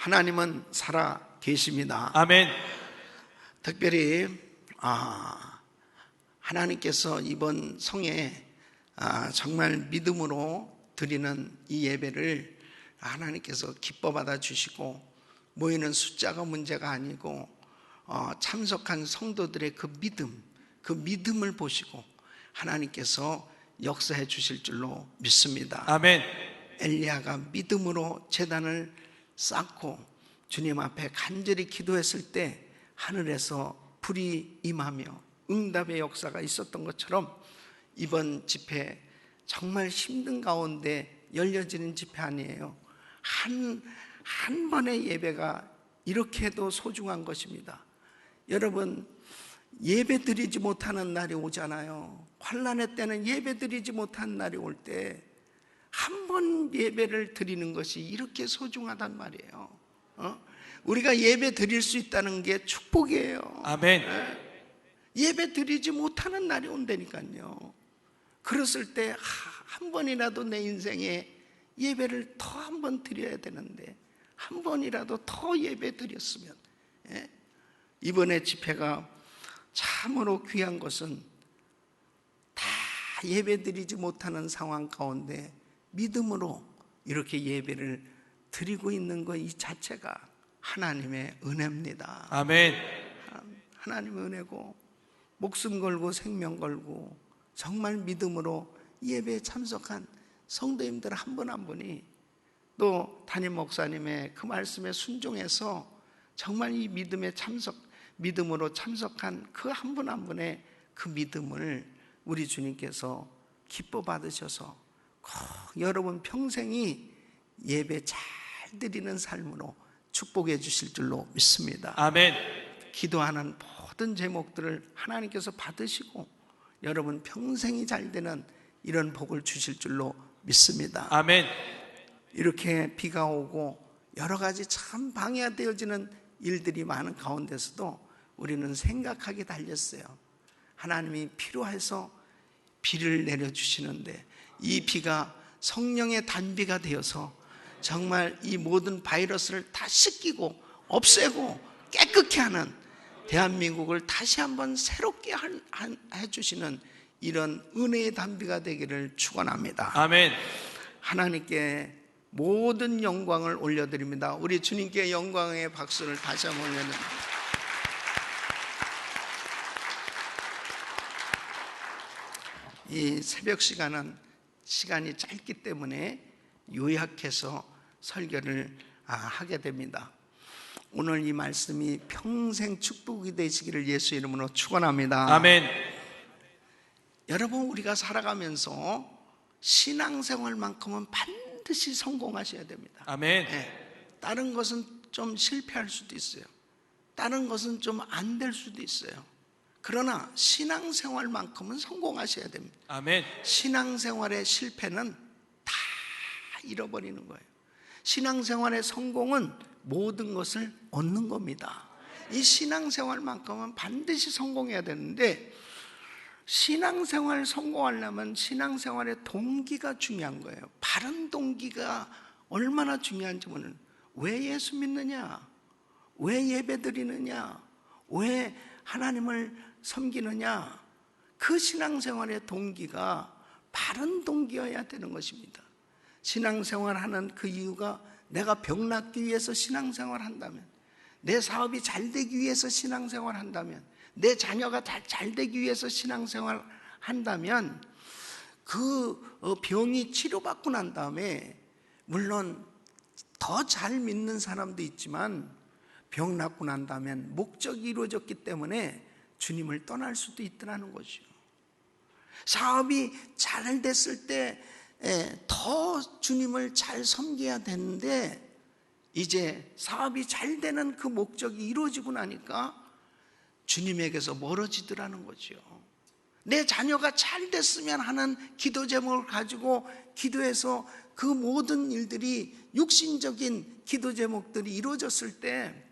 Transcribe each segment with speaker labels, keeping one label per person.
Speaker 1: 하나님은 살아 계십니다.
Speaker 2: 아멘.
Speaker 1: 특별히 하나님께서 이번 성에 정말 믿음으로 드리는 이 예배를 하나님께서 기뻐 받아 주시고, 모이는 숫자가 문제가 아니고 참석한 성도들의 그 믿음을 보시고 하나님께서 역사해 주실 줄로 믿습니다.
Speaker 2: 아멘.
Speaker 1: 엘리야가 믿음으로 제단을 쌓고 주님 앞에 간절히 기도했을 때 하늘에서 불이 임하며 응답의 역사가 있었던 것처럼, 이번 집회 정말 힘든 가운데 열려지는 집회 아니에요. 한 번의 예배가 이렇게도 소중한 것입니다. 여러분, 예배 드리지 못하는 날이 오잖아요. 환난의 때는 예배 드리지 못하는 날이 올 때 한 번 예배를 드리는 것이 이렇게 소중하단 말이에요. 우리가 예배 드릴 수 있다는 게 축복이에요.
Speaker 2: 아멘.
Speaker 1: 예배 드리지 못하는 날이 온다니까요. 그랬을 때 한 번이라도 내 인생에 예배를 더 한 번 드려야 되는데, 한 번이라도 더 예배 드렸으면. 이번에 집회가 참으로 귀한 것은 다 예배 드리지 못하는 상황 가운데 믿음으로 이렇게 예배를 드리고 있는 것 이 자체가 하나님의 은혜입니다.
Speaker 2: 아멘.
Speaker 1: 하나님의 은혜고, 목숨 걸고 생명 걸고 정말 믿음으로 예배에 참석한 성도님들 한 분 한 분이, 또 담임 목사님의 그 말씀에 순종해서 정말 이 믿음으로 참석한 그 한 분 한 분의 그 믿음을 우리 주님께서 기뻐 받으셔서 꼭 여러분 평생이 예배 잘 드리는 삶으로 축복해 주실 줄로 믿습니다.
Speaker 2: 아멘.
Speaker 1: 기도하는 모든 제목들을 하나님께서 받으시고 여러분 평생이 잘 되는 이런 복을 주실 줄로 믿습니다.
Speaker 2: 아멘.
Speaker 1: 이렇게 비가 오고 여러 가지 참 방해되어지는 일들이 많은 가운데서도 우리는 생각하게 달렸어요. 하나님이 필요해서 비를 내려주시는데, 이 비가 성령의 단비가 되어서 정말 이 모든 바이러스를 다 씻기고 없애고 깨끗게 하는, 대한민국을 다시 한번 새롭게 해주시는 이런 은혜의 단비가 되기를 축원합니다.
Speaker 2: 아멘.
Speaker 1: 하나님께 모든 영광을 올려드립니다. 우리 주님께 영광의 박수를 다시 한번 올려드립니다. 이 새벽 시간이 짧기 때문에 요약해서 설교를 하게 됩니다. 오늘 이 말씀이 평생 축복이 되시기를 예수 이름으로 축원합니다.
Speaker 2: 아멘.
Speaker 1: 여러분, 우리가 살아가면서 신앙생활만큼은 반드시 성공하셔야 됩니다.
Speaker 2: 아멘.
Speaker 1: 다른 것은 좀 실패할 수도 있어요. 다른 것은 좀 안 될 수도 있어요. 그러나 신앙생활만큼은 성공하셔야 됩니다.
Speaker 2: 아멘.
Speaker 1: 신앙생활의 실패는 다 잃어버리는 거예요. 신앙생활의 성공은 모든 것을 얻는 겁니다. 이 신앙생활만큼은 반드시 성공해야 되는데, 신앙생활 성공하려면 신앙생활의 동기가 중요한 거예요. 바른 동기가 얼마나 중요한지 모르는, 왜 예수 믿느냐, 왜 예배 드리느냐, 왜 하나님을 섬기느냐, 그 신앙생활의 동기가 바른 동기여야 되는 것입니다. 신앙생활하는 그 이유가 내가 병 낫기 위해서 신앙생활한다면, 내 사업이 잘 되기 위해서 신앙생활한다면, 내 자녀가 잘 되기 위해서 신앙생활한다면, 그 병이 치료받고 난 다음에 물론 더 잘 믿는 사람도 있지만, 병 낫고 난 다음엔 목적이 이루어졌기 때문에 주님을 떠날 수도 있더라는 거죠. 사업이 잘 됐을 때 더 주님을 잘 섬겨야 되는데, 이제 사업이 잘 되는 그 목적이 이루어지고 나니까 주님에게서 멀어지더라는 거죠. 내 자녀가 잘 됐으면 하는 기도 제목을 가지고 기도해서 그 모든 일들이, 육신적인 기도 제목들이 이루어졌을 때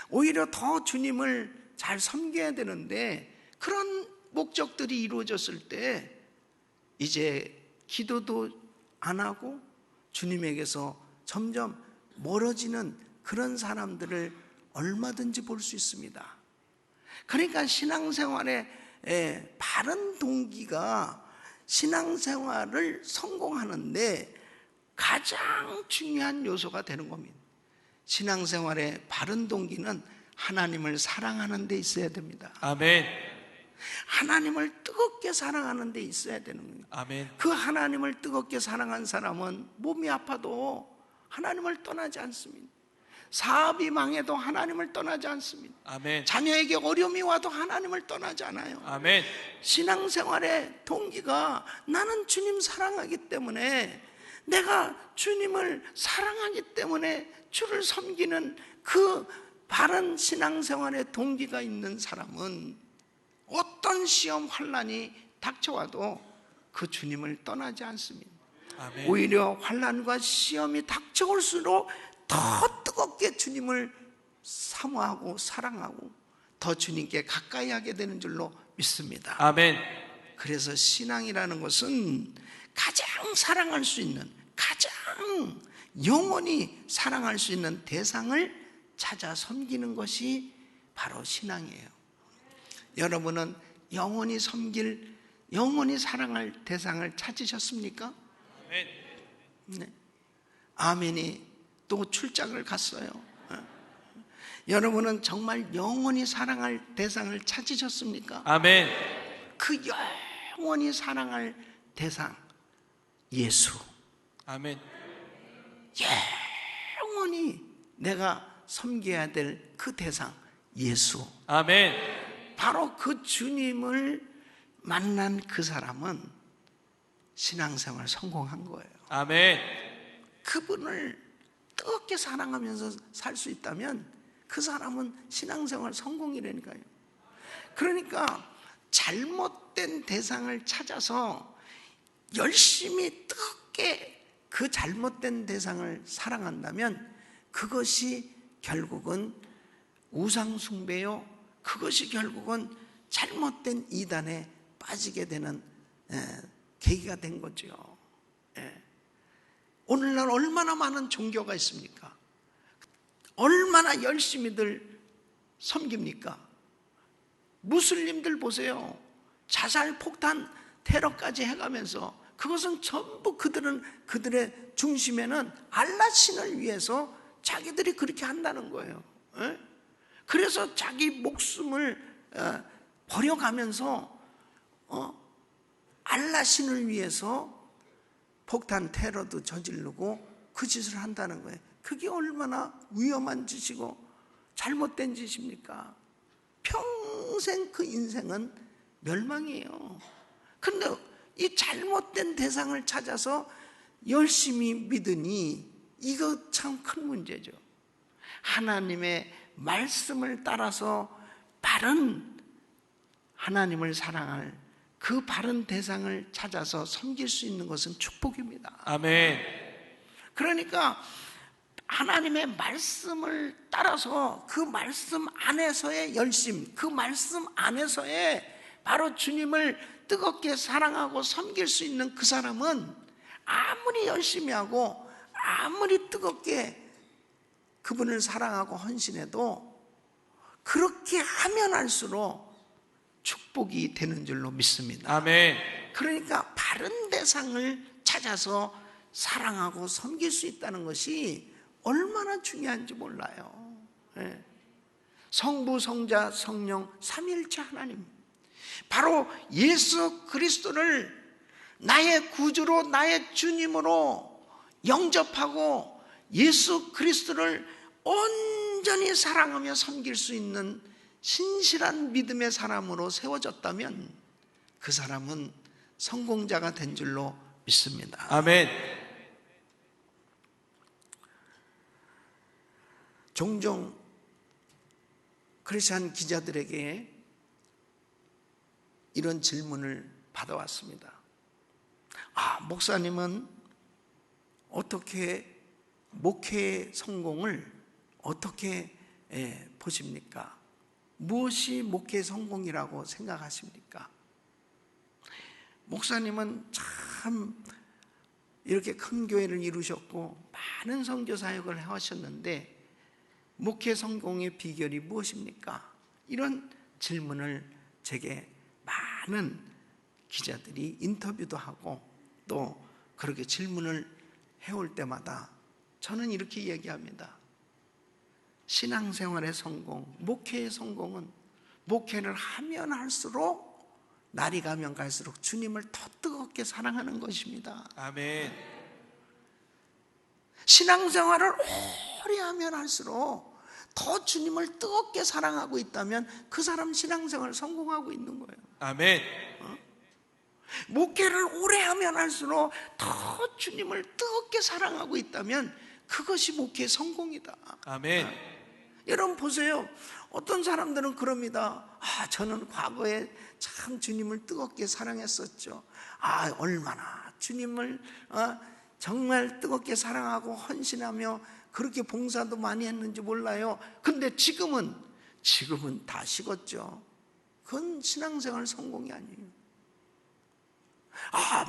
Speaker 1: 오히려 더 주님을 잘 섬겨야 되는데, 그런 목적들이 이루어졌을 때 이제 기도도 안 하고 주님에게서 점점 멀어지는 그런 사람들을 얼마든지 볼 수 있습니다. 그러니까 신앙생활의 바른 동기가 신앙생활을 성공하는데 가장 중요한 요소가 되는 겁니다. 신앙생활의 바른 동기는 하나님을 사랑하는 데 있어야 됩니다.
Speaker 2: 아멘.
Speaker 1: 하나님을 뜨겁게 사랑하는 데 있어야 되는 거예요.
Speaker 2: 아멘.
Speaker 1: 그 하나님을 뜨겁게 사랑한 사람은 몸이 아파도 하나님을 떠나지 않습니다. 사업이 망해도 하나님을 떠나지 않습니다.
Speaker 2: 아멘.
Speaker 1: 자녀에게 어려움이 와도 하나님을 떠나지 않아요.
Speaker 2: 아멘.
Speaker 1: 신앙생활의 동기가 나는 주님 사랑하기 때문에, 내가 주님을 사랑하기 때문에 주를 섬기는 그 바른 신앙생활의 동기가 있는 사람은 어떤 시험 환난이 닥쳐와도 그 주님을 떠나지 않습니다.
Speaker 2: 아멘.
Speaker 1: 오히려 환난과 시험이 닥쳐올수록 더 뜨겁게 주님을 사모하고 사랑하고 더 주님께 가까이 하게 되는 줄로 믿습니다.
Speaker 2: 아멘.
Speaker 1: 그래서 신앙이라는 것은 가장 사랑할 수 있는, 가장 영원히 사랑할 수 있는 대상을 찾아 섬기는 것이 바로 신앙이에요. 여러분은 영원히 섬길, 영원히 사랑할 대상을 찾으셨습니까?
Speaker 2: 아멘.
Speaker 1: 네. 아멘이 또 출장을 갔어요. 여러분은 정말 영원히 사랑할 대상을 찾으셨습니까?
Speaker 2: 아멘.
Speaker 1: 그 영원히 사랑할 대상, 예수.
Speaker 2: 아멘.
Speaker 1: 영원히 내가 섬겨야 될 그 대상, 예수.
Speaker 2: 아멘.
Speaker 1: 바로 그 주님을 만난 그 사람은 신앙생활 성공한 거예요.
Speaker 2: 아멘.
Speaker 1: 그분을 뜨겁게 사랑하면서 살 수 있다면 그 사람은 신앙생활 성공이라니까요. 그러니까 잘못된 대상을 찾아서 열심히 뜨겁게 그 잘못된 대상을 사랑한다면 그것이 결국은 우상숭배요, 그것이 결국은 잘못된 이단에 빠지게 되는 계기가 된 거죠. 오늘날 얼마나 많은 종교가 있습니까? 얼마나 열심히들 섬깁니까? 무슬림들 보세요. 자살, 폭탄, 테러까지 해가면서 그것은 전부 그들의 중심에는 알라 신을 위해서 자기들이 그렇게 한다는 거예요. 그래서 자기 목숨을 버려가면서 알라 신을 위해서 폭탄 테러도 저지르고 그 짓을 한다는 거예요. 그게 얼마나 위험한 짓이고 잘못된 짓입니까? 평생 그 인생은 멸망이에요. 그런데 이 잘못된 대상을 찾아서 열심히 믿으니 이거 참 큰 문제죠. 하나님의 말씀을 따라서 바른 하나님을 사랑할 그 바른 대상을 찾아서 섬길 수 있는 것은 축복입니다.
Speaker 2: 아멘.
Speaker 1: 그러니까 하나님의 말씀을 따라서 그 말씀 안에서의 열심, 그 말씀 안에서의 바로 주님을 뜨겁게 사랑하고 섬길 수 있는 그 사람은 아무리 열심히 하고 아무리 뜨겁게 그분을 사랑하고 헌신해도 그렇게 하면 할수록 축복이 되는 줄로 믿습니다.
Speaker 2: 아멘.
Speaker 1: 그러니까 바른 대상을 찾아서 사랑하고 섬길 수 있다는 것이 얼마나 중요한지 몰라요. 성부, 성자, 성령 삼위일체 하나님, 바로 예수 그리스도를 나의 구주로, 나의 주님으로 영접하고 예수 그리스도를 온전히 사랑하며 섬길 수 있는 신실한 믿음의 사람으로 세워졌다면 그 사람은 성공자가 된 줄로 믿습니다.
Speaker 2: 아멘.
Speaker 1: 종종 크리스찬 기자들에게 이런 질문을 받아왔습니다. 목사님은 어떻게 목회의 성공을 어떻게 보십니까? 무엇이 목회의 성공이라고 생각하십니까? 목사님은 참 이렇게 큰 교회를 이루셨고 많은 선교 사역을 해오셨는데 목회 성공의 비결이 무엇입니까? 이런 질문을 제게 많은 기자들이 인터뷰도 하고 또 그렇게 질문을 해올 때마다 저는 이렇게 얘기합니다. 신앙생활의 성공, 목회의 성공은 목회를 하면 할수록 날이 가면 갈수록 주님을 더 뜨겁게 사랑하는 것입니다.
Speaker 2: 아멘.
Speaker 1: 신앙생활을 오래 하면 할수록 더 주님을 뜨겁게 사랑하고 있다면 그 사람 신앙생활 성공하고 있는 거예요.
Speaker 2: 아멘.
Speaker 1: 목회를 오래 하면 할수록 더 주님을 뜨겁게 사랑하고 있다면 그것이 목회의 성공이다.
Speaker 2: 아멘.
Speaker 1: 여러분 보세요. 어떤 사람들은 그럽니다. 저는 과거에 참 주님을 뜨겁게 사랑했었죠. 얼마나 주님을 정말 뜨겁게 사랑하고 헌신하며 그렇게 봉사도 많이 했는지 몰라요. 근데 지금은 다 식었죠. 그건 신앙생활 성공이 아니에요.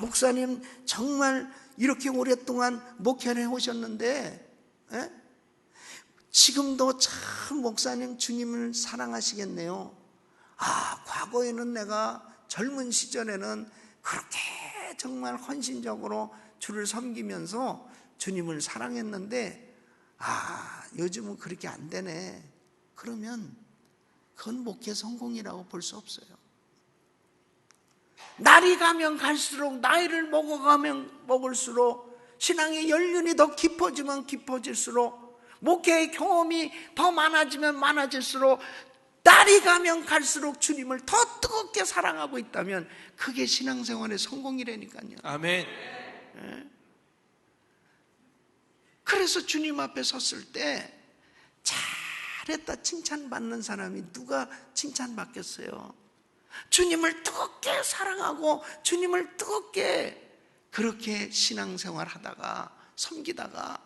Speaker 1: 목사님 정말 이렇게 오랫동안 목회를 해오셨는데 지금도 참 목사님 주님을 사랑하시겠네요. 과거에는 내가 젊은 시절에는 그렇게 정말 헌신적으로 주를 섬기면서 주님을 사랑했는데 요즘은 그렇게 안 되네. 그러면 그건 목회 성공이라고 볼 수 없어요. 날이 가면 갈수록 나이를 먹어가면 먹을수록 신앙의 연륜이 더 깊어지면 깊어질수록 목회의 경험이 더 많아지면 많아질수록 날이 가면 갈수록 주님을 더 뜨겁게 사랑하고 있다면 그게 신앙생활의 성공이라니까요.
Speaker 2: 아멘.
Speaker 1: 그래서 주님 앞에 섰을 때 잘했다 칭찬받는 사람이 누가 칭찬받겠어요? 주님을 뜨겁게 사랑하고 주님을 뜨겁게 그렇게 신앙생활 하다가 섬기다가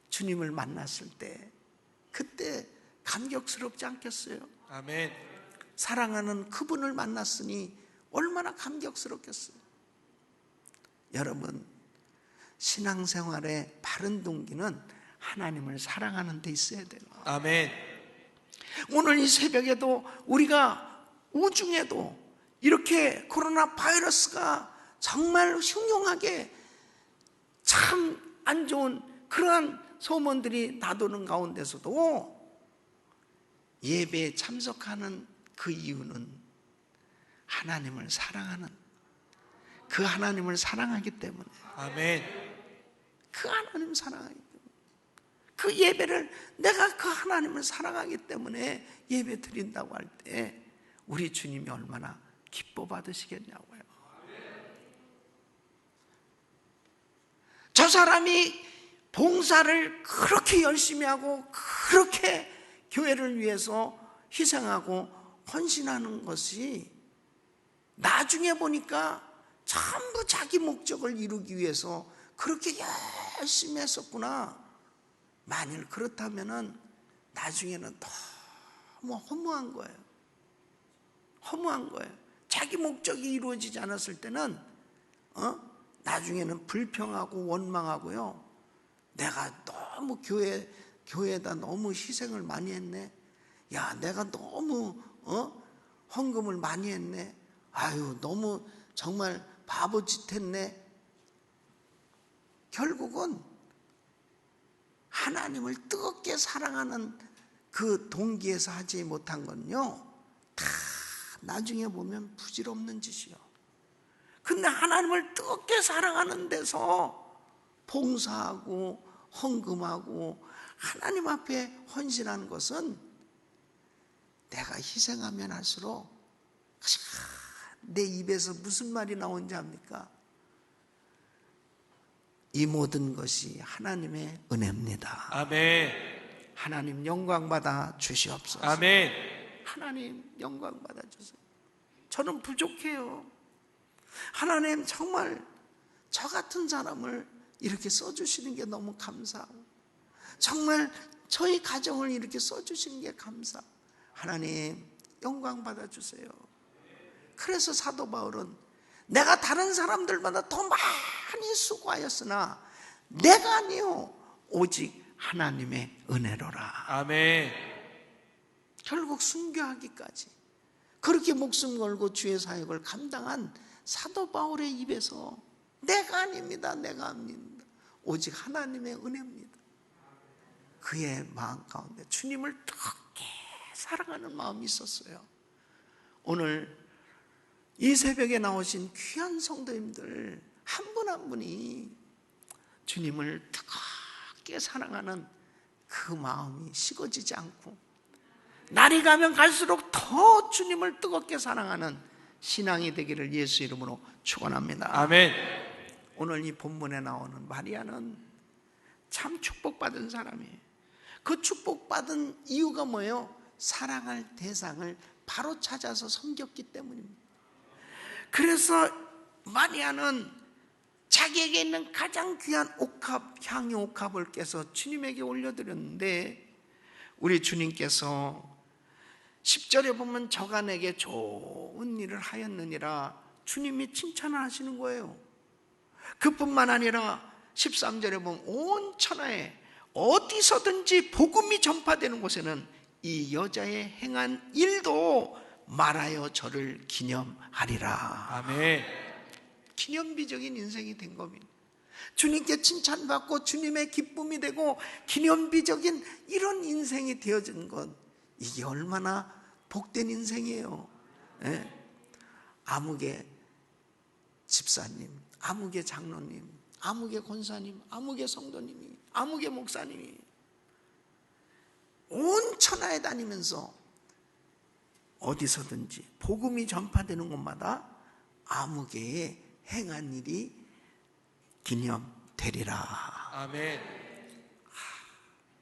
Speaker 1: 주님을 만났을 때 그때 감격스럽지 않겠어요?
Speaker 2: 아멘.
Speaker 1: 사랑하는 그분을 만났으니 얼마나 감격스럽겠어요? 여러분, 신앙생활의 바른 동기는 하나님을 사랑하는 데 있어야 돼요.
Speaker 2: 아멘.
Speaker 1: 오늘 이 새벽에도 우리가 우중에도 이렇게 코로나 바이러스가 정말 흉흉하게 참 안 좋은 그러한 소문들이 나도는 가운데서도 예배에 참석하는 그 이유는 하나님을 사랑하는 그 하나님을 사랑하기 때문에
Speaker 2: 아멘.
Speaker 1: 그 하나님을 사랑하기 때문에 그 예배를 내가 그 하나님을 사랑하기 때문에 예배 드린다고 할 때 우리 주님이 얼마나 기뻐 받으시겠냐고요. 저 사람이 봉사를 그렇게 열심히 하고 그렇게 교회를 위해서 희생하고 헌신하는 것이 나중에 보니까 전부 자기 목적을 이루기 위해서 그렇게 열심히 했었구나. 만일 그렇다면은 나중에는 너무 허무한 거예요. 허무한 거예요. 자기 목적이 이루어지지 않았을 때는 나중에는 불평하고 원망하고요. 내가 너무 교회에다 너무 희생을 많이 했네. 야, 내가 너무 헌금을 많이 했네. 너무 정말 바보짓 했네. 결국은 하나님을 뜨겁게 사랑하는 그 동기에서 하지 못한 건요, 다 나중에 보면 부질없는 짓이요. 근데 하나님을 뜨겁게 사랑하는 데서 봉사하고 헌금하고 하나님 앞에 헌신하는 것은 내가 희생하면 할수록 내 입에서 무슨 말이 나오는지 압니까? 이 모든 것이 하나님의 은혜입니다.
Speaker 2: 아멘.
Speaker 1: 하나님 영광 받아 주시옵소서.
Speaker 2: 아멘.
Speaker 1: 하나님 영광 받아 주세요. 저는 부족해요. 하나님 정말 저 같은 사람을 이렇게 써주시는 게 너무 감사하고 정말 저희 가정을 이렇게 써주시는 게 감사하고 하나님 영광 받아주세요. 그래서 사도 바울은 내가 다른 사람들보다 더 많이 수고하였으나 내가 아니요 오직 하나님의 은혜로라.
Speaker 2: 아멘.
Speaker 1: 결국 순교하기까지 그렇게 목숨 걸고 주의 사역을 감당한 사도 바울의 입에서 내가 아닙니다, 내가 아닙니다, 오직 하나님의 은혜입니다. 그의 마음 가운데 주님을 뜨겁게 사랑하는 마음이 있었어요. 오늘 이 새벽에 나오신 귀한 성도님들 한 분 한 분이 주님을 뜨겁게 사랑하는 그 마음이 식어지지 않고 날이 가면 갈수록 더 주님을 뜨겁게 사랑하는 신앙이 되기를 예수 이름으로 축원합니다.
Speaker 2: 아멘.
Speaker 1: 오늘 이 본문에 나오는 마리아는 참 축복받은 사람이에요. 그 축복받은 이유가 뭐예요? 사랑할 대상을 바로 찾아서 섬겼기 때문입니다. 그래서 마리아는 자기에게 있는 가장 귀한 옥합, 향유 옥합을 깨서 주님에게 올려드렸는데 우리 주님께서 10절에 보면 저가 내게 좋은 일을 하였느니라 주님이 칭찬을 하시는 거예요. 그뿐만 아니라 13절에 보면 온 천하에 어디서든지 복음이 전파되는 곳에는 이 여자의 행한 일도 말하여 저를 기념하리라.
Speaker 2: 아멘.
Speaker 1: 기념비적인 인생이 된 겁니다. 주님께 칭찬받고 주님의 기쁨이 되고 기념비적인 이런 인생이 되어진 것, 이게 얼마나 복된 인생이에요. 예? 아무개 집사님, 아무개 장로님, 아무개 권사님, 아무개 성도님이, 아무개 목사님이 온 천하에 다니면서 어디서든지 복음이 전파되는 곳마다 아무개의 행한 일이 기념되리라.
Speaker 2: 아멘.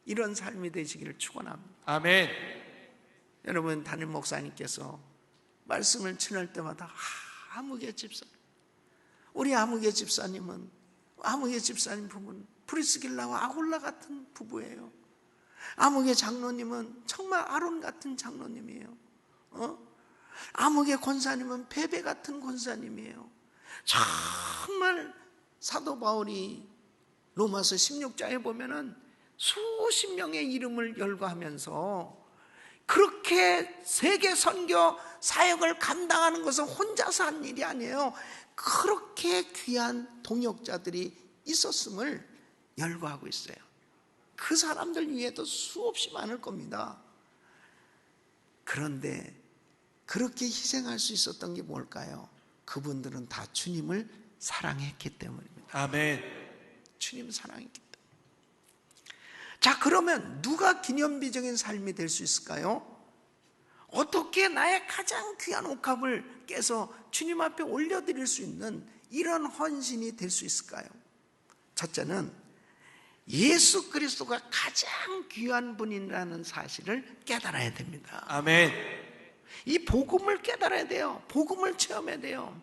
Speaker 1: 이런 삶이 되시기를 축원합니다.
Speaker 2: 아멘.
Speaker 1: 여러분, 담임 목사님께서 말씀을 전할 때마다 아무개 집사, 우리 아무개 집사님은, 아무개 집사님 부부는 프리스길라와 아굴라 같은 부부예요. 아무개 장로님은 정말 아론 같은 장로님이에요. 아무개 권사님은 베베 같은 권사님이에요. 정말 사도 바울이 로마서 16장에 보면은 수십 명의 이름을 열거하면서 그렇게 세계 선교 사역을 감당하는 것은 혼자서 한 일이 아니에요. 그렇게 귀한 동역자들이 있었음을 열거하고 있어요. 그 사람들 위에도 수없이 많을 겁니다. 그런데 그렇게 희생할 수 있었던 게 뭘까요? 그분들은 다 주님을 사랑했기 때문입니다.
Speaker 2: 아멘.
Speaker 1: 주님 사랑했기 때문에. 자, 그러면 누가 기념비적인 삶이 될 수 있을까요? 어떻게 나의 가장 귀한 옥합을 깨서 주님 앞에 올려드릴 수 있는 이런 헌신이 될 수 있을까요? 첫째는 예수 그리스도가 가장 귀한 분이라는 사실을 깨달아야 됩니다.
Speaker 2: 아멘.
Speaker 1: 이 복음을 깨달아야 돼요. 복음을 체험해야 돼요.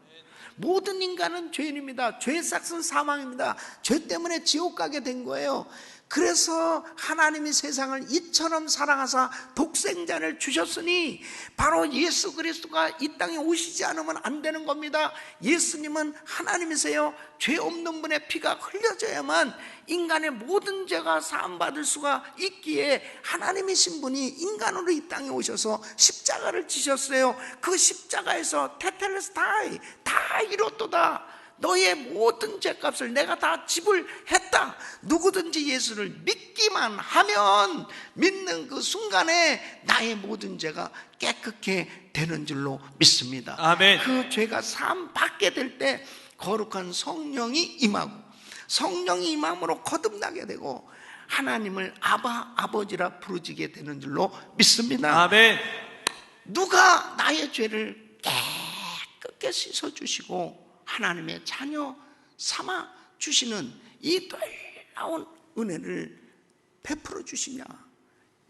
Speaker 1: 모든 인간은 죄인입니다. 죄의 삭은 사망입니다. 죄 때문에 지옥 가게 된 거예요. 그래서 하나님이 세상을 이처럼 사랑하사 독생자를 주셨으니 바로 예수 그리스도가 이 땅에 오시지 않으면 안 되는 겁니다. 예수님은 하나님이세요. 죄 없는 분의 피가 흘려져야만 인간의 모든 죄가 사함받을 수가 있기에 하나님이신 분이 인간으로 이 땅에 오셔서 십자가를 지셨어요. 그 십자가에서 테텔레스타이 다 이뤘도다. 너의 모든 죄값을 내가 다 지불했다. 누구든지 예수를 믿기만 하면 믿는 그 순간에 나의 모든 죄가 깨끗게 되는 줄로 믿습니다.
Speaker 2: 아멘.
Speaker 1: 그 죄가 사함 받게 될 때 거룩한 성령이 임하고 성령이 임함으로 거듭나게 되고 하나님을 아바 아버지라 부르지게 되는 줄로 믿습니다.
Speaker 2: 아멘.
Speaker 1: 누가 나의 죄를 깨끗게 씻어주시고 하나님의 자녀 삼아 주시는 이 놀라운 은혜를 베풀어 주시냐?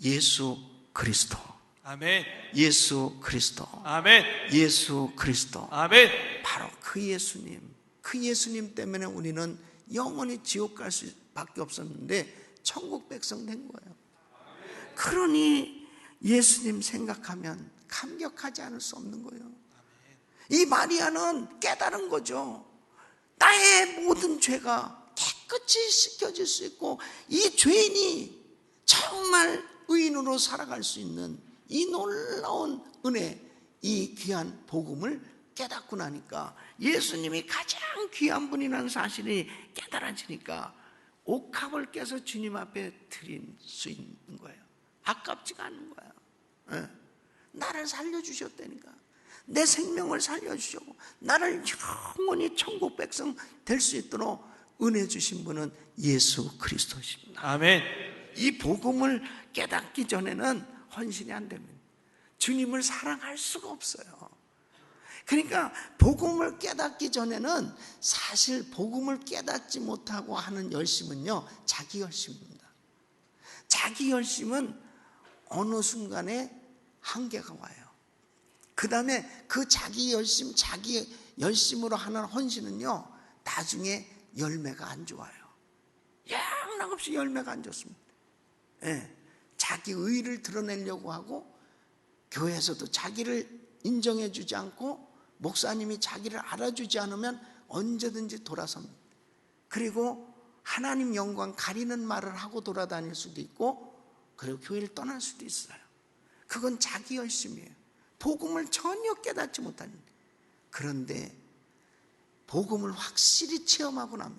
Speaker 1: 예수 그리스도.
Speaker 2: 아멘.
Speaker 1: 예수 그리스도.
Speaker 2: 아멘.
Speaker 1: 예수 그리스도.
Speaker 2: 아멘.
Speaker 1: 바로 그 예수님. 그 예수님 때문에 우리는 영원히 지옥 갈 수밖에 없었는데 천국 백성 된 거예요. 그러니 예수님 생각하면 감격하지 않을 수 없는 거예요. 이 마리아는 깨달은 거죠. 나의 모든 죄가 깨끗이 씻겨질 수 있고, 이 죄인이 정말 의인으로 살아갈 수 있는 이 놀라운 은혜, 이 귀한 복음을 깨닫고 나니까 예수님이 가장 귀한 분이라는 사실이 깨달아지니까 옥합을 깨서 주님 앞에 드릴 수 있는 거예요. 아깝지가 않은 거예요. 네. 나를 살려주셨다니까. 내 생명을 살려주셨고 나를 영원히 천국 백성 될 수 있도록 은혜 주신 분은 예수 그리스도십니다.
Speaker 2: 아멘.
Speaker 1: 이 복음을 깨닫기 전에는 헌신이 안 됩니다. 주님을 사랑할 수가 없어요. 그러니까 복음을 깨닫기 전에는 사실 복음을 깨닫지 못하고 하는 열심은요, 자기 열심입니다. 자기 열심은 어느 순간에 한계가 와요. 그 다음에 그 자기 열심으로 하는 헌신은요, 나중에 열매가 안 좋아요. 양락없이 열매가 안 좋습니다. 예, 자기 의의를 드러내려고 하고 교회에서도 자기를 인정해 주지 않고 목사님이 자기를 알아주지 않으면 언제든지 돌아섭니다. 그리고 하나님 영광 가리는 말을 하고 돌아다닐 수도 있고, 그리고 교회를 떠날 수도 있어요. 그건 자기 열심이에요. 복음을 전혀 깨닫지 못하는. 그런데 복음을 확실히 체험하고 나면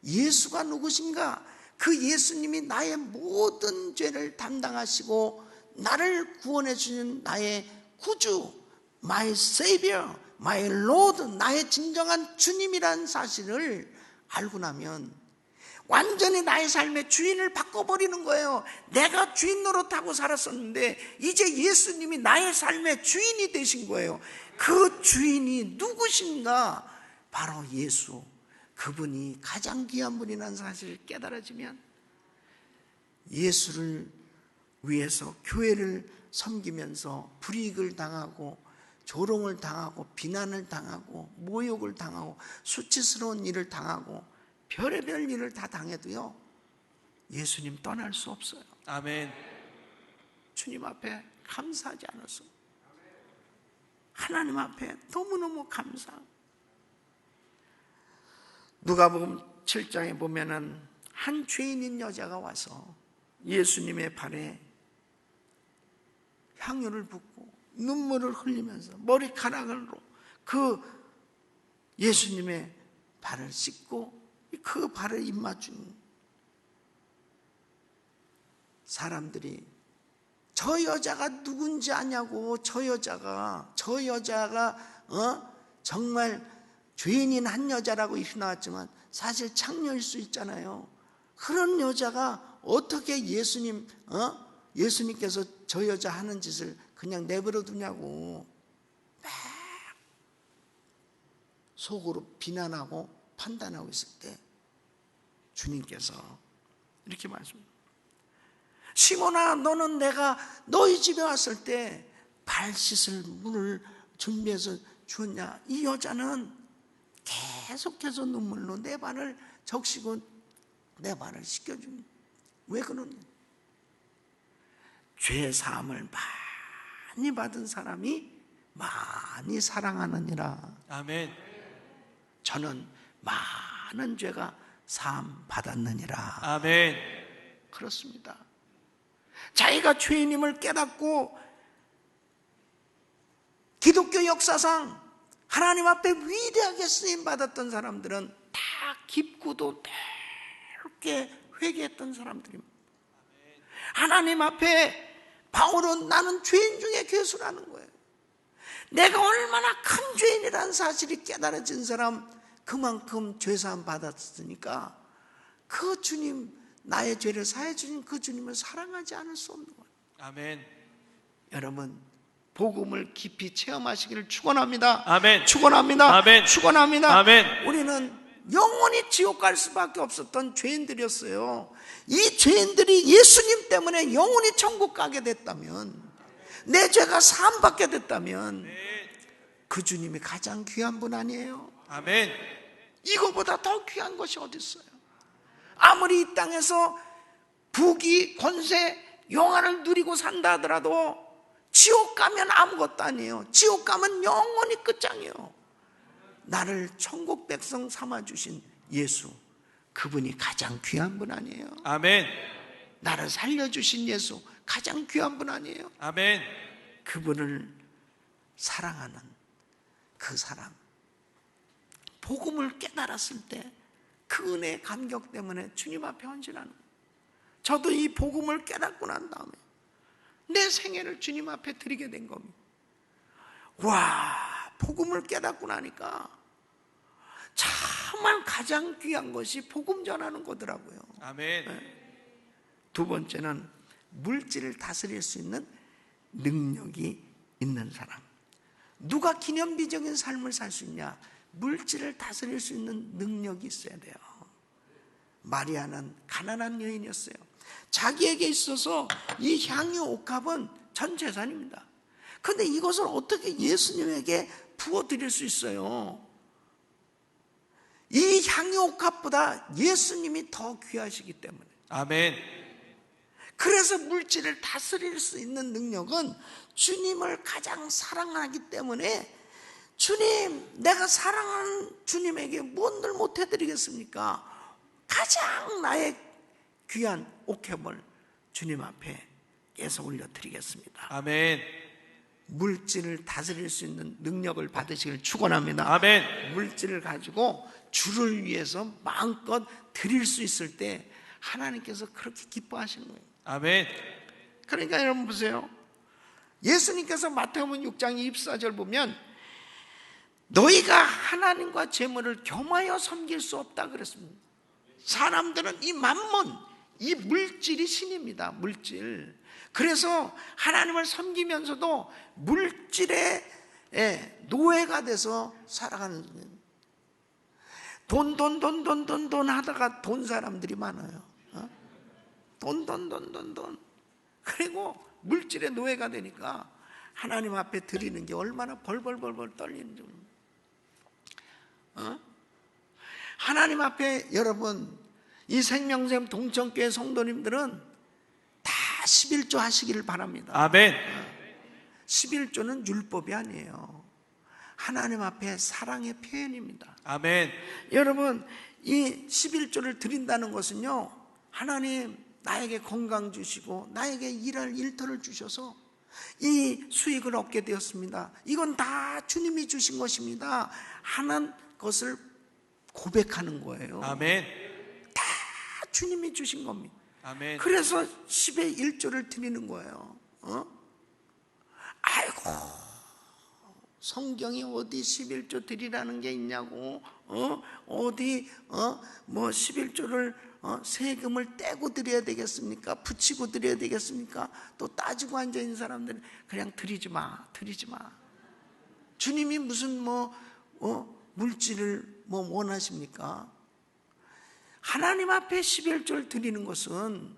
Speaker 1: 예수가 누구신가, 그 예수님이 나의 모든 죄를 담당하시고 나를 구원해 주는 나의 구주, my savior, my lord, 나의 진정한 주님이라는 사실을 알고 나면 완전히 나의 삶의 주인을 바꿔버리는 거예요. 내가 주인 노릇하고 살았었는데 이제 예수님이 나의 삶의 주인이 되신 거예요. 그 주인이 누구신가? 바로 예수. 그분이 가장 귀한 분이라는 사실을 깨달아지면 예수를 위해서 교회를 섬기면서 불이익을 당하고 조롱을 당하고 비난을 당하고 모욕을 당하고 수치스러운 일을 당하고 별의별 일을 다 당해도요, 예수님 떠날 수 없어요.
Speaker 2: 아멘.
Speaker 1: 주님 앞에 감사하지 않았어. 하나님 앞에 너무너무 감사. 누가복음 7장에 보면은 한 죄인인 여자가 와서 예수님의 발에 향유를 붓고 눈물을 흘리면서 머리카락으로 그 예수님의 발을 씻고 그 발을 입맞춘 사람들이 저 여자가 누군지 아냐고, 저 여자가 정말 죄인인 한 여자라고 이렇게 나왔지만 사실 창녀일 수 있잖아요. 그런 여자가 어떻게 예수님께서 저 여자 하는 짓을 그냥 내버려 두냐고 막 속으로 비난하고 판단하고 있을 때 주님께서 이렇게 말씀합니다. 시몬아, 너는 내가 너희 집에 왔을 때 발 씻을 물을 준비해서 주었냐? 이 여자는 계속해서 눈물로 내 발을 적시고 내 발을 씻겨주니 왜 그러냐? 죄 사함을 많이 받은 사람이 많이 사랑하느니라.
Speaker 2: 아멘.
Speaker 1: 저는 많은 죄가 사함 받았느니라.
Speaker 2: 아멘.
Speaker 1: 그렇습니다. 자기가 죄인임을 깨닫고 기독교 역사상 하나님 앞에 위대하게 쓰임 받았던 사람들은 다 깊고도 넓게 회개했던 사람들입니다. 하나님 앞에 바울은 나는 죄인 중에 괴수라는 거예요. 내가 얼마나 큰 죄인이라는 사실이 깨달아진 사람, 그만큼 죄사함 받았으니까 그 주님, 나의 죄를 사해 주신 그 주님을 사랑하지 않을 수 없는 거예요.
Speaker 2: 아멘.
Speaker 1: 여러분, 복음을 깊이 체험하시기를 축원합니다.
Speaker 2: 아멘.
Speaker 1: 축원합니다.
Speaker 2: 아멘.
Speaker 1: 축원합니다.
Speaker 2: 아멘.
Speaker 1: 우리는 영원히 지옥 갈 수밖에 없었던 죄인들이었어요. 이 죄인들이 예수님 때문에 영원히 천국 가게 됐다면, 내 죄가 사함받게 됐다면 그 주님이 가장 귀한 분 아니에요?
Speaker 2: 아멘.
Speaker 1: 이거보다 더 귀한 것이 어디 있어요? 아무리 이 땅에서 부귀, 권세, 영화를 누리고 산다 하더라도 지옥 가면 아무것도 아니에요. 지옥 가면 영원히 끝장이에요. 나를 천국 백성 삼아주신 예수, 그분이 가장 귀한 분 아니에요?
Speaker 2: 아멘.
Speaker 1: 나를 살려주신 예수 가장 귀한 분 아니에요?
Speaker 2: 아멘.
Speaker 1: 그분을 사랑하는 그 사람, 복음을 깨달았을 때 그 은혜의 감격 때문에 주님 앞에 헌신하는 거예요. 저도 이 복음을 깨닫고 난 다음에 내 생애를 주님 앞에 드리게 된 겁니다. 와, 복음을 깨닫고 나니까 정말 가장 귀한 것이 복음 전하는 거더라고요.
Speaker 2: 아멘.
Speaker 1: 두 번째는 물질을 다스릴 수 있는 능력이 있는 사람. 누가 기념비적인 삶을 살 수 있냐? 물질을 다스릴 수 있는 능력이 있어야 돼요. 마리아는 가난한 여인이었어요. 자기에게 있어서 이 향유 옥합은 전 재산입니다. 그런데 이것을 어떻게 예수님에게 부어드릴 수 있어요? 이 향유 옥합보다 예수님이 더 귀하시기 때문에.
Speaker 2: 아멘.
Speaker 1: 그래서 물질을 다스릴 수 있는 능력은 주님을 가장 사랑하기 때문에, 주님, 내가 사랑하는 주님에게 뭔들 못해드리겠습니까? 가장 나의 귀한 옥합을 주님 앞에 깨서 올려드리겠습니다.
Speaker 2: 아멘.
Speaker 1: 물질을 다스릴 수 있는 능력을 받으시길 축원합니다.
Speaker 2: 아멘.
Speaker 1: 물질을 가지고 주를 위해서 마음껏 드릴 수 있을 때 하나님께서 그렇게 기뻐하시는 거예요.
Speaker 2: 아멘.
Speaker 1: 그러니까 여러분 보세요. 예수님께서 마태복음 6장 24절 보면 너희가 하나님과 재물을 겸하여 섬길 수 없다 그랬습니다. 사람들은 이 만몬, 이 물질이 신입니다. 물질. 그래서 하나님을 섬기면서도 물질의 노예가 돼서 살아가는 돈 하다가 돈 사람들이 많아요. 돈. 그리고 물질의 노예가 되니까 하나님 앞에 드리는 게 얼마나 벌벌 떨리는지. 하나님 앞에 여러분, 이 생명샘 동천교회 성도님들은 다 11조 하시기를 바랍니다.
Speaker 2: 아멘.
Speaker 1: 11조는 율법이 아니에요. 하나님 앞에 사랑의 표현입니다.
Speaker 2: 아멘.
Speaker 1: 여러분, 이 11조를 드린다는 것은요, 하나님 나에게 건강 주시고 나에게 일할 일터를 주셔서 이 수익을 얻게 되었습니다. 이건 다 주님이 주신 것입니다 하는 것을 고백하는 거예요.
Speaker 2: 아멘.
Speaker 1: 다 주님이 주신 겁니다.
Speaker 2: 아멘.
Speaker 1: 그래서 10의 1조를 드리는 거예요. 아이고, 성경이 어디 11조 드리라는 게 있냐고. 어디 뭐 11조를 세금을 떼고 드려야 되겠습니까? 붙이고 드려야 되겠습니까? 또 따지고 앉아있는 사람들은 그냥 드리지 마. 주님이 무슨 물질을 원하십니까? 하나님 앞에 11조를 드리는 것은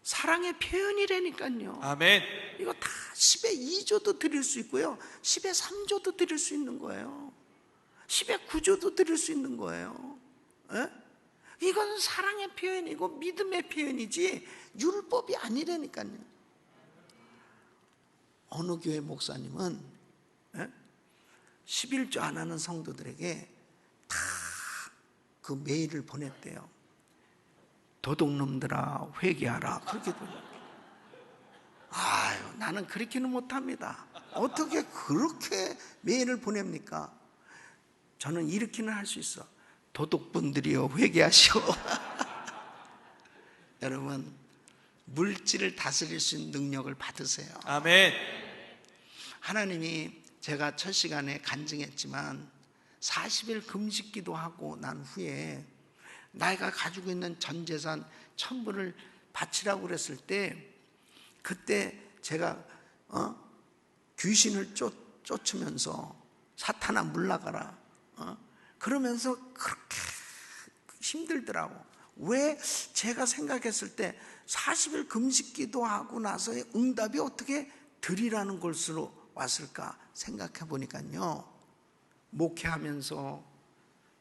Speaker 1: 사랑의 표현이라니까요.
Speaker 2: 아멘.
Speaker 1: 이거 다 10의 2조도 드릴 수 있고요, 10의 3조도 드릴 수 있는 거예요. 10의 9조도 드릴 수 있는 거예요. 이건 사랑의 표현이고 믿음의 표현이지 율법이 아니라니까요. 어느 교회 목사님은 11조 안 하는 성도들에게 다 그 메일을 보냈대요. 도둑놈들아 회개하라, 그렇게 보냈대요. 아유, 나는 그렇게는 못합니다. 어떻게 그렇게 메일을 보냅니까? 저는 이렇게는 할 수 있어. 도둑분들이여 회개하시오. 여러분, 물질을 다스릴 수 있는 능력을 받으세요.
Speaker 2: 아멘.
Speaker 1: 하나님이, 제가 첫 시간에 간증했지만 40일 금식기도 하고 난 후에 내가 가지고 있는 전 재산 전부를 바치라고 그랬을 때, 그때 제가 귀신을 쫓으면서 사탄아 물러가라 그러면서 그렇게 힘들더라고. 왜? 제가 생각했을 때 40일 금식기도 하고 나서의 응답이 어떻게 드리라는 것으로 왔을까 생각해 보니까요, 목회하면서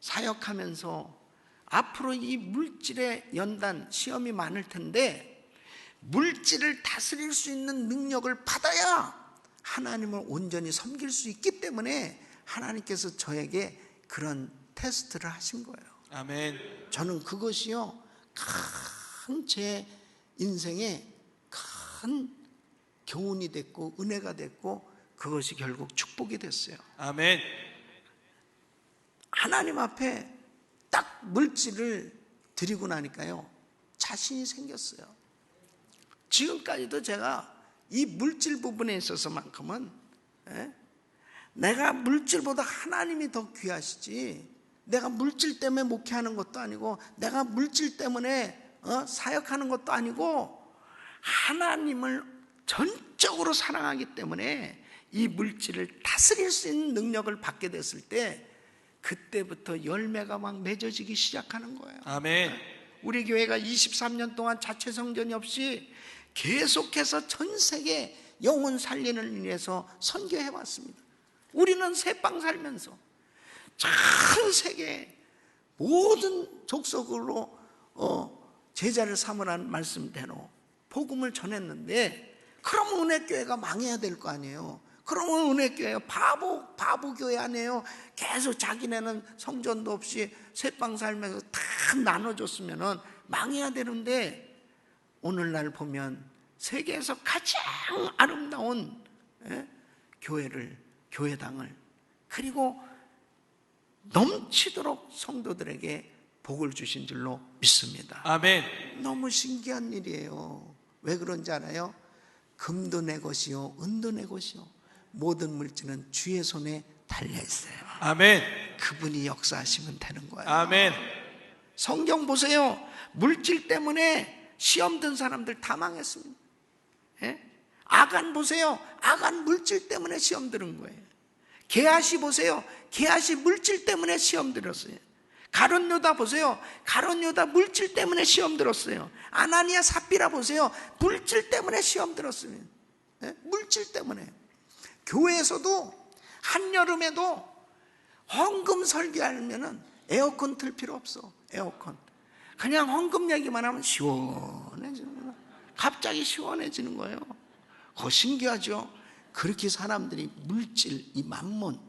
Speaker 1: 사역하면서 앞으로 이 물질의 연단 시험이 많을 텐데 물질을 다스릴 수 있는 능력을 받아야 하나님을 온전히 섬길 수 있기 때문에 하나님께서 저에게 그런 테스트를 하신 거예요.
Speaker 2: 아멘.
Speaker 1: 저는 그것이요, 큰 제 인생에 큰 교훈이 됐고 은혜가 됐고 그것이 결국 축복이 됐어요.
Speaker 2: 아멘.
Speaker 1: 하나님 앞에 딱 물질을 드리고 나니까요, 자신이 생겼어요. 지금까지도 제가 이 물질 부분에 있어서만큼은 내가 물질보다 하나님이 더 귀하시지, 내가 물질 때문에 목회하는 것도 아니고 내가 물질 때문에 사역하는 것도 아니고 하나님을 전적으로 사랑하기 때문에 이 물질을 다스릴 수 있는 능력을 받게 됐을 때 그때부터 열매가 막 맺어지기 시작하는 거예요.
Speaker 2: 아멘.
Speaker 1: 우리 교회가 23년 동안 자체 성전이 없이 계속해서 전 세계 영혼 살리는 위해서 선교해 왔습니다. 우리는 새빵 살면서 전 세계 모든 족속으로 제자를 삼으라는 말씀대로 복음을 전했는데, 그러면 은혜교회가 망해야 될 거 아니에요. 그러면 은혜교회가 바보 교회 아니에요. 계속 자기네는 성전도 없이 새빵 살면서 다 나눠줬으면 망해야 되는데, 오늘날 보면 세계에서 가장 아름다운 교회당을, 그리고 넘치도록 성도들에게 복을 주신 줄로 믿습니다.
Speaker 2: 아멘.
Speaker 1: 너무 신기한 일이에요. 왜 그런지 알아요? 금도 내 것이요 은도 내 것이요 모든 물질은 주의 손에 달려 있어요.
Speaker 2: 아멘.
Speaker 1: 그분이 역사하시면 되는 거예요.
Speaker 2: 아멘.
Speaker 1: 성경 보세요. 물질 때문에 시험 든 사람들 다 망했습니다. 아간 보세요. 아간 물질 때문에 시험 들은 거예요. 게하시 보세요. 게하시 물질 때문에 시험 들었어요. 가룟 유다 보세요. 가룟 유다 물질 때문에 시험 들었어요. 아나니아 삽비라 보세요. 물질 때문에 시험 들었어요. 물질 때문에. 교회에서도 한여름에도 헌금 설교하면은 에어컨 틀 필요 없어. 에어컨. 그냥 헌금 얘기만 하면 시원해지는 거예요. 갑자기 시원해지는 거예요. 그거 신기하죠? 그렇게 사람들이 물질, 이 만몬,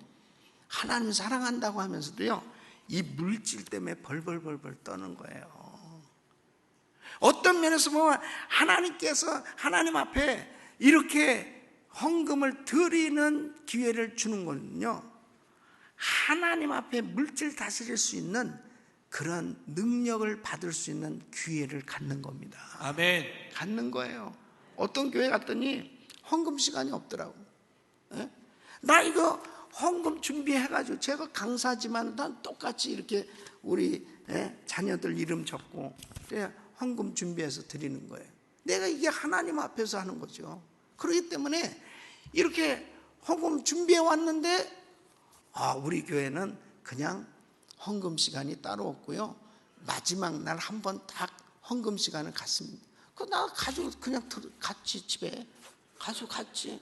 Speaker 1: 하나님 사랑한다고 하면서도요, 이 물질 때문에 벌벌벌벌 떠는 거예요. 어떤 면에서 보면 하나님께서 하나님 앞에 이렇게 헌금을 드리는 기회를 주는 거는요, 하나님 앞에 물질 다스릴 수 있는 그런 능력을 받을 수 있는 기회를 갖는 겁니다.
Speaker 2: 아멘.
Speaker 1: 갖는 거예요. 어떤 교회 갔더니 헌금 시간이 없더라고. 나 이거 헌금 준비해가지고, 제가 강사지만 난 똑같이 이렇게 우리 자녀들 이름 적고 헌금 준비해서 드리는 거예요. 내가 이게 하나님 앞에서 하는 거죠. 그렇기 때문에 이렇게 헌금 준비해 왔는데, 우리 교회는 그냥 헌금 시간이 따로 없고요, 마지막 날 한 번 딱 헌금 시간을 갖습니다. 나 가지고 그냥 갔지. 집에 가지고 갔지.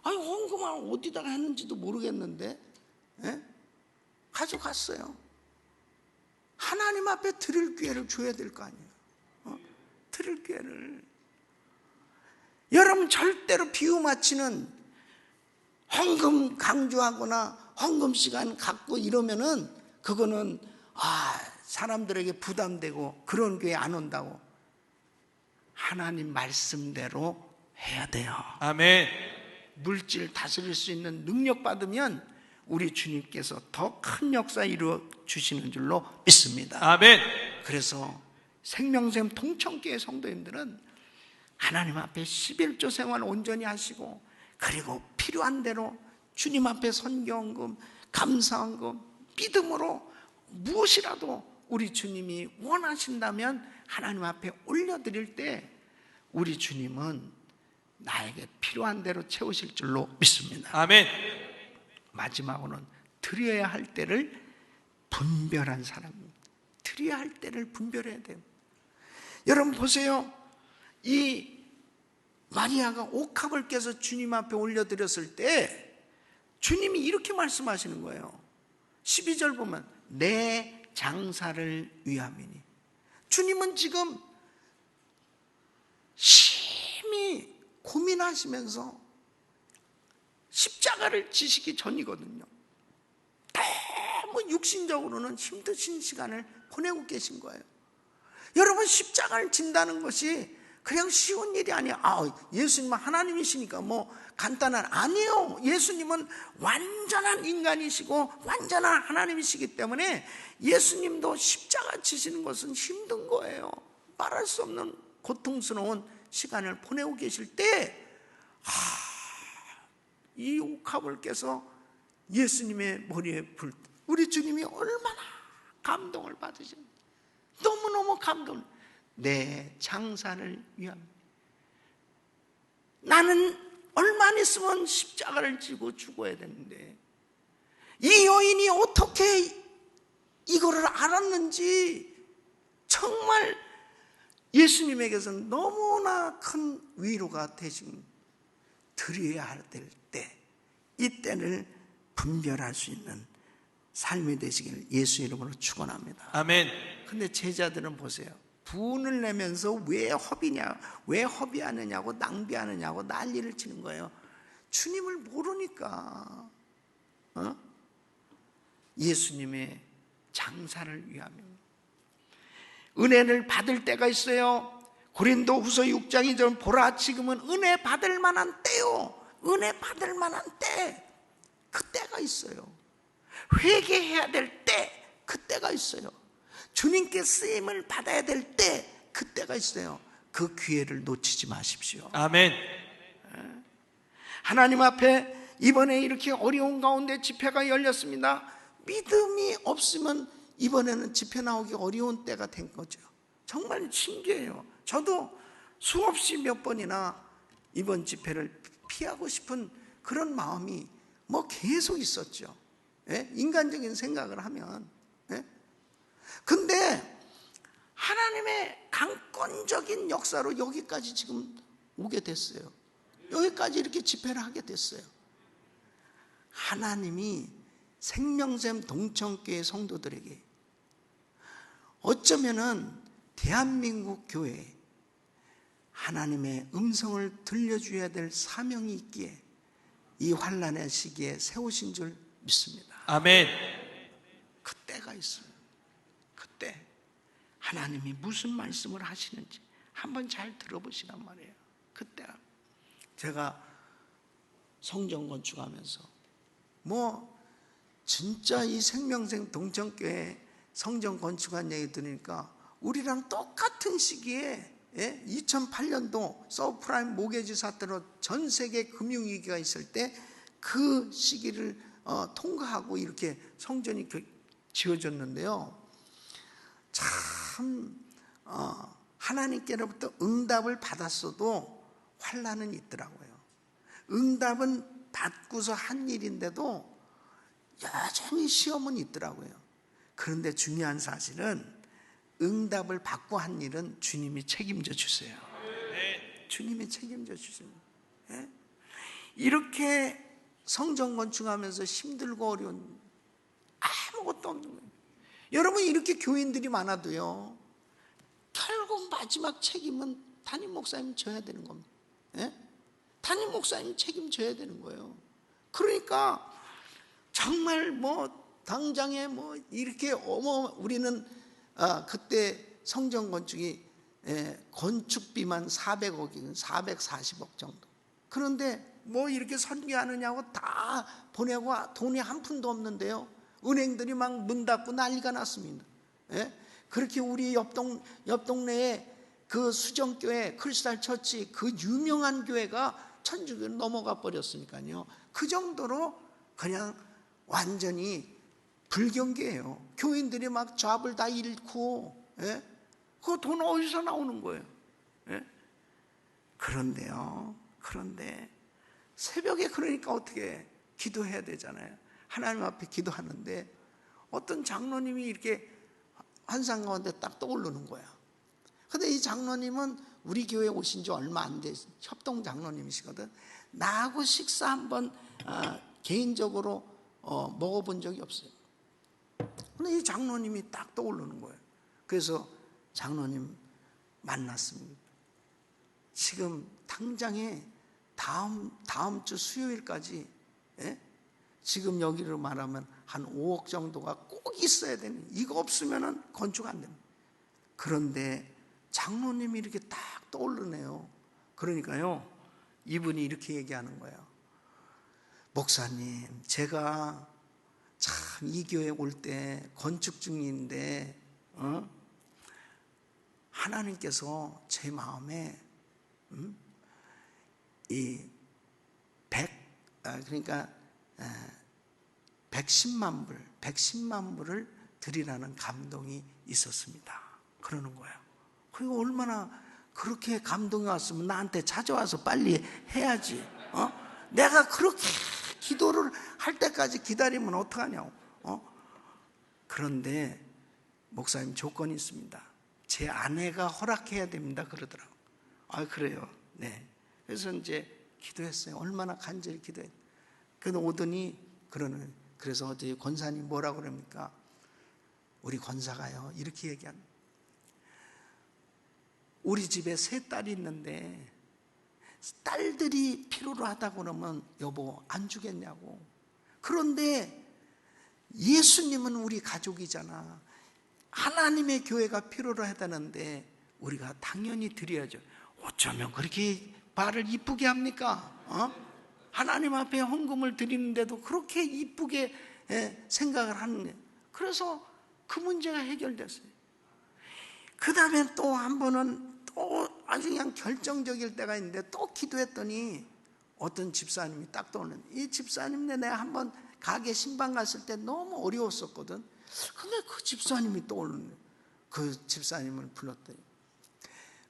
Speaker 1: 아니, 헌금을 어디다가 했는지도 모르겠는데 가지고 갔어요. 하나님 앞에 드릴 기회를 줘야 될 거 아니에요. 드릴 기회를. 여러분, 절대로 비유 맞히는 헌금 강조하거나 헌금 시간 갖고 이러면은 그거는 사람들에게 부담되고 그런 교회 안 온다고. 하나님 말씀대로 해야 돼요.
Speaker 2: 아멘.
Speaker 1: 물질 다스릴 수 있는 능력 받으면 우리 주님께서 더 큰 역사 이루어 주시는 줄로 믿습니다.
Speaker 2: 아멘.
Speaker 1: 그래서 생명샘 통천교회 성도님들은 하나님 앞에 11조 생활 온전히 하시고, 그리고 필요한 대로 주님 앞에 선교헌금, 감사헌금, 믿음으로 무엇이라도 우리 주님이 원하신다면 하나님 앞에 올려드릴 때 우리 주님은 나에게 필요한 대로 채우실 줄로 믿습니다.
Speaker 2: 아멘.
Speaker 1: 마지막으로는 드려야 할 때를 분별한 사람입니다. 드려야 할 때를 분별해야 돼요. 여러분 보세요. 이 마리아가 옥합을 깨서 주님 앞에 올려드렸을 때 주님이 이렇게 말씀하시는 거예요. 12절 보면 내 장사를 위함이니. 주님은 지금 심히 고민하시면서 십자가를 지시기 전이거든요. 너무 육신적으로는 힘드신 시간을 보내고 계신 거예요. 여러분, 십자가를 진다는 것이 그냥 쉬운 일이 아니에요. 예수님은 하나님이시니까 뭐 간단한, 아니에요. 예수님은 완전한 인간이시고 완전한 하나님이시기 때문에 예수님도 십자가 지시는 것은 힘든 거예요. 말할 수 없는 고통스러운 시간을 보내고 계실 때 이 옥합을께서 예수님의 머리에 불 때 우리 주님이 얼마나 감동을 받으셨는지, 너무너무 감동. 내 장사를 위함. 나는 얼마 안 있으면 십자가를 지고 죽어야 되는데 이 여인이 어떻게 이거를 알았는지 정말 예수님에게서는 너무나 큰 위로가 되신, 드려야 될 때, 이때를 분별할 수 있는 삶이 되시기를 예수 이름으로 축원합니다.
Speaker 2: 아멘.
Speaker 1: 근데 제자들은 보세요. 분을 내면서 왜 허비하느냐고 낭비하느냐고 난리를 치는 거예요. 주님을 모르니까. 예수님의 장사를 위하며 은혜를 받을 때가 있어요. 고린도후서 6장이 전 보라, 지금은 은혜 받을 만한 때요. 은혜 받을 만한 때, 그때가 있어요. 회개해야 될 때, 그때가 있어요. 주님께 쓰임을 받아야 될 때, 그때가 있어요. 그 기회를 놓치지 마십시오.
Speaker 2: 아멘.
Speaker 1: 하나님 앞에 이번에 이렇게 어려운 가운데 집회가 열렸습니다. 믿음이 없으면 이번에는 집회 나오기 어려운 때가 된 거죠. 정말 신기해요. 저도 수없이 몇 번이나 이번 집회를 피하고 싶은 그런 마음이 뭐 계속 있었죠. 예? 인간적인 생각을 하면. 예? 근데 하나님의 강권적인 역사로 여기까지 지금 오게 됐어요. 여기까지 이렇게 집회를 하게 됐어요. 하나님이 생명샘 동천교회 성도들에게 어쩌면은 대한민국 교회에 하나님의 음성을 들려줘야 될 사명이 있기에 이 환난의 시기에 세우신 줄 믿습니다.
Speaker 2: 아멘.
Speaker 1: 그때가 있습니다. 그때 하나님이 무슨 말씀을 하시는지 한번 잘 들어보시란 말이에요. 그때 제가 성전 건축하면서 뭐 진짜 이 생명샘 동천교회 성전 건축한 얘기 들으니까 우리랑 똑같은 시기에 2008년도 서브프라임 모게지 사태로 전 세계 금융위기가 있을 때 그 시기를 통과하고 이렇게 성전이 지어졌는데요. 참 하나님께로부터 응답을 받았어도 환난은 있더라고요. 응답은 받고서 한 일인데도 여전히 시험은 있더라고요. 그런데 중요한 사실은 응답을 받고 한 일은 주님이 책임져 주세요. 주님이 책임져 주세요. 이렇게 성전 건축하면서 힘들고 어려운 아무것도 없는 거예요. 여러분, 이렇게 교인들이 많아도요, 결국 마지막 책임은 담임 목사님 져야 되는 겁니다. 담임 목사님 책임져야 되는 거예요. 그러니까 정말 뭐 당장에 뭐 이렇게 우리는 그때 성전 건축이 건축비만 400억이면 440억 정도. 그런데 뭐 이렇게 설계하느냐고 다 보내고 돈이 한 푼도 없는데요. 은행들이 막 문 닫고 난리가 났습니다. 그렇게 우리 옆 동네에 그 수정교회 크리스탈 처치, 그 유명한 교회가 천주교로 넘어가 버렸으니까요. 그 정도로 그냥 완전히 불경계예요. 교인들이 막 잡을 다 잃고, 그 돈 어디서 나오는 거예요? 그런데 새벽에 그러니까 어떻게 기도해야 되잖아요. 하나님 앞에 기도하는데 어떤 장로님이 이렇게 환상 가운데 딱 떠오르는 거야. 근데 이 장로님은 우리 교회에 오신 지 얼마 안 돼, 협동 장로님이시거든. 나하고 식사 한번 개인적으로 먹어본 적이 없어요. 근데 이 장로님이 딱 떠오르는 거예요. 그래서 장로님 만났습니다. 지금 당장에 다음 주 수요일까지 지금 여기로 말하면 한 5억 정도가 꼭 있어야 되는, 이거 없으면 건축 안 됩니다. 그런데 장로님이 이렇게 딱 떠오르네요. 그러니까요, 이분이 이렇게 얘기하는 거예요. 목사님, 제가 참 이 교회 올 때 건축 중인데 하나님께서 제 마음에 이 110만 불을 드리라는 감동이 있었습니다. 그러는 거예요. 그리고 얼마나 그렇게 감동이 왔으면 나한테 찾아와서 빨리 해야지. 내가 그렇게 기도를 할 때까지 기다리면 어떡하냐고. 그런데 목사님, 조건이 있습니다. 제 아내가 허락해야 됩니다. 그러더라고요. 아, 그래요? 네. 그래서 이제 기도했어요. 얼마나 간절히 기도했어요. 그래서 오더니 그래서 어제 권사님 뭐라고 그럽니까? 우리 권사가요, 이렇게 얘기합니다. 우리 집에 3딸이 있는데 딸들이 필요로 하다고 그러면 여보 안 주겠냐고. 그런데 예수님은 우리 가족이잖아. 하나님의 교회가 필요로 하다는데 우리가 당연히 드려야죠. 어쩌면 그렇게 말을 이쁘게 합니까? 하나님 앞에 헌금을 드리는데도 그렇게 이쁘게 생각을 하는 거예요. 그래서 그 문제가 해결됐어요. 그 다음에 또 한 번은 또 아주 그냥 결정적일 때가 있는데 또 기도했더니 어떤 집사님이 딱 떠오르는, 이 집사님네 내가 한번 가게 신방 갔을 때 너무 어려웠었거든. 근데 그 집사님이 떠오르는, 그 집사님을 불렀더니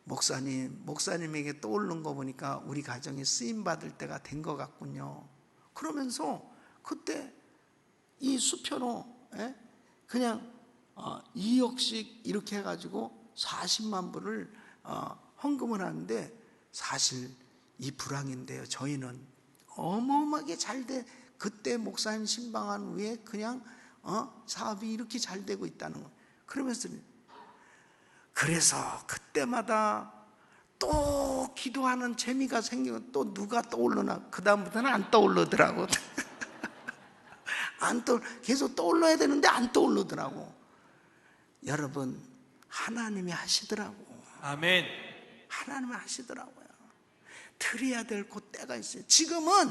Speaker 1: 목사님에게 떠오르는 거 보니까 우리 가정이 쓰임 받을 때가 된 것 같군요. 그러면서 그때 이 수표로 그냥 2억씩 이렇게 해가지고 40만 불을 헌금을 하는데, 사실 이 불황인데요, 저희는 어마어마하게 잘돼. 그때 목사님 신방한 후에 그냥 사업이 이렇게 잘 되고 있다는 거예요. 그러면서 그래서 그때마다 또 기도하는 재미가 생기고 또 누가 떠오르나, 그 다음부터는 안 떠오르더라고. 계속 떠올라야 되는데 안 떠오르더라고. 여러분, 하나님이 하시더라고.
Speaker 2: 아멘.
Speaker 1: 하나님이 하시더라고요. 드려야 될 그때가 있어요. 지금은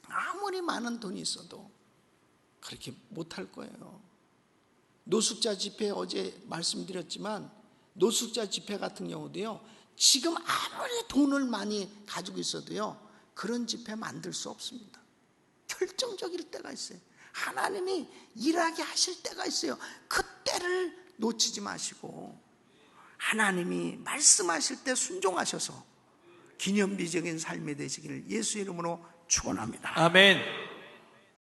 Speaker 1: 아무리 많은 돈이 있어도 그렇게 못할 거예요. 노숙자 집회 어제 말씀드렸지만, 노숙자 집회 같은 경우도요, 지금 아무리 돈을 많이 가지고 있어도요, 그런 집회 만들 수 없습니다. 결정적일 때가 있어요. 하나님이 일하게 하실 때가 있어요. 그때를 놓치지 마시고 하나님이 말씀하실 때 순종하셔서 기념비적인 삶이 되시기를 예수 이름으로 축원합니다.
Speaker 2: 아멘.